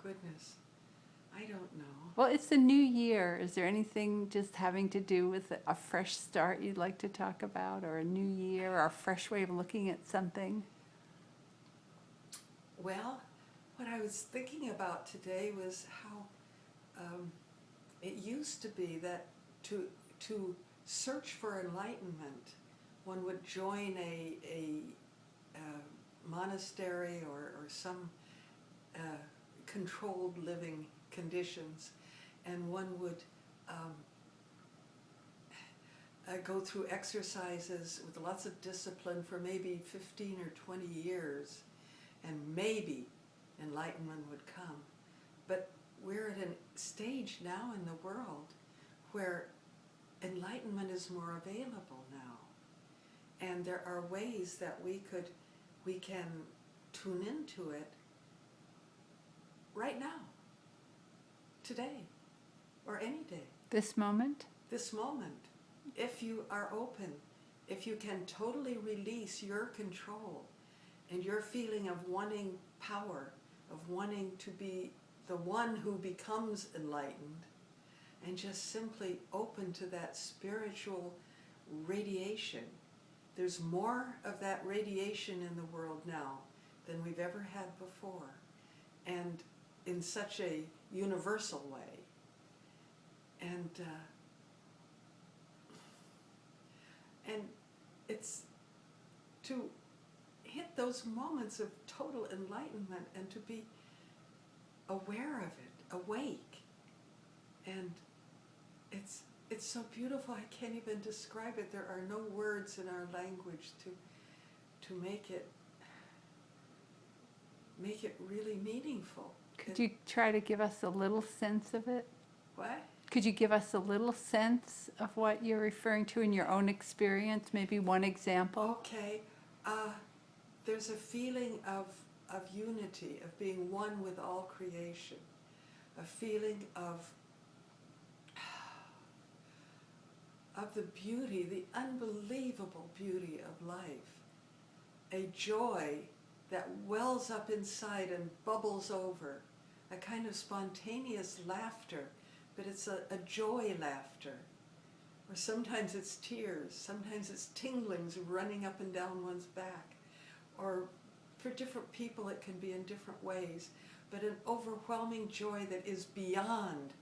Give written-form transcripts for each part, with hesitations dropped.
goodness. I don't know. Well, it's the new year. Is there anything just having to do with a fresh start you'd like to talk about, or a new year, or a fresh way of looking at something? Well, what I was thinking about today was how it used to be that to to search for enlightenment, one would join a monastery or some uh, controlled living conditions, and one would um, go through exercises with lots of discipline for maybe 15 or 20 years, and maybe enlightenment would come. But we're at a stage now in the world where enlightenment is more available now, and there are ways that we can tune into it right now, today, or any day, This moment? this moment. If you are open, if you can totally release your control and your feeling of wanting power, of wanting to be the one who becomes enlightened, and just simply open to that spiritual radiation. There's more of that radiation in the world now than we've ever had before, and in such a universal way. And it's to hit those moments of total enlightenment and to be aware of it, awake. And it's so beautiful, I can't even describe it. There are no words in our language to make it really meaningful. Could you try to give us a little sense of it? What? Could you give us a little sense of what you're referring to in your own experience? Maybe one example? Okay. There's a feeling of unity, of being one with all creation, a feeling of the beauty, the unbelievable beauty of life, a joy that wells up inside and bubbles over, a kind of spontaneous laughter, but it's a joy laughter. Or sometimes it's tears, sometimes it's tinglings running up and down one's back. Or for different people it can be in different ways, but an overwhelming joy that is beyond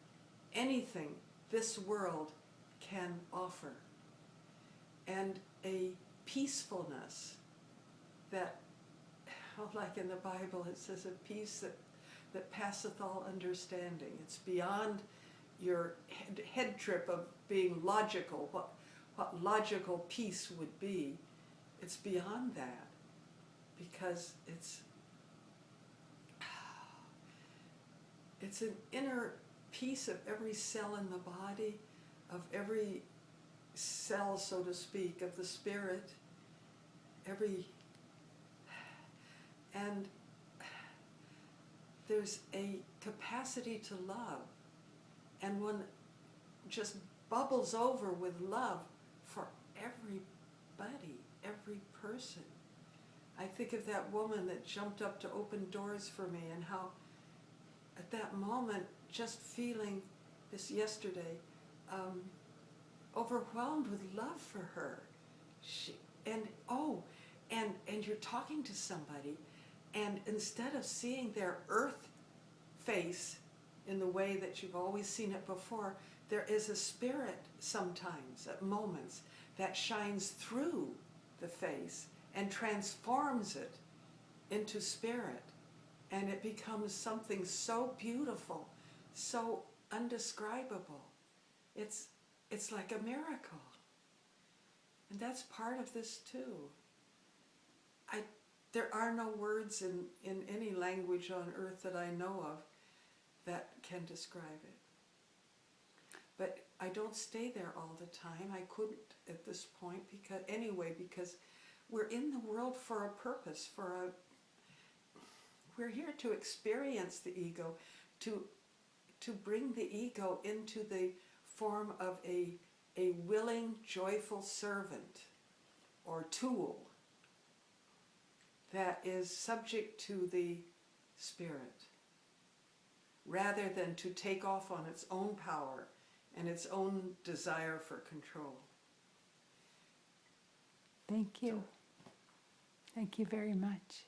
anything this world can offer. And a peacefulness that, like in the Bible it says, a peace that passeth all understanding. It's beyond your head trip of being logical, what logical peace would be. It's beyond that, because it's an inner peace of every cell in the body, of every cell, so to speak, of the spirit, and there's a capacity to love, and one just bubbles over with love for everybody, every person. I think of that woman that jumped up to open doors for me, and how at that moment, just feeling this yesterday, overwhelmed with love for her. And you're talking to somebody, and instead of seeing their earth face in the way that you've always seen it before, there is a spirit sometimes, at moments, that shines through the face and transforms it into spirit. And it becomes something so beautiful, so undescribable. It's like a miracle. And that's part of this too. There are no words in any language on earth that I know of that can describe it. But I don't stay there all the time. I couldn't at this point, because we're in the world for a purpose, we're here to experience the ego, to bring the ego into the form of a willing, joyful servant or tool that is subject to the spirit. rather than to take off on its own power and its own desire for control. Thank you. Thank you very much.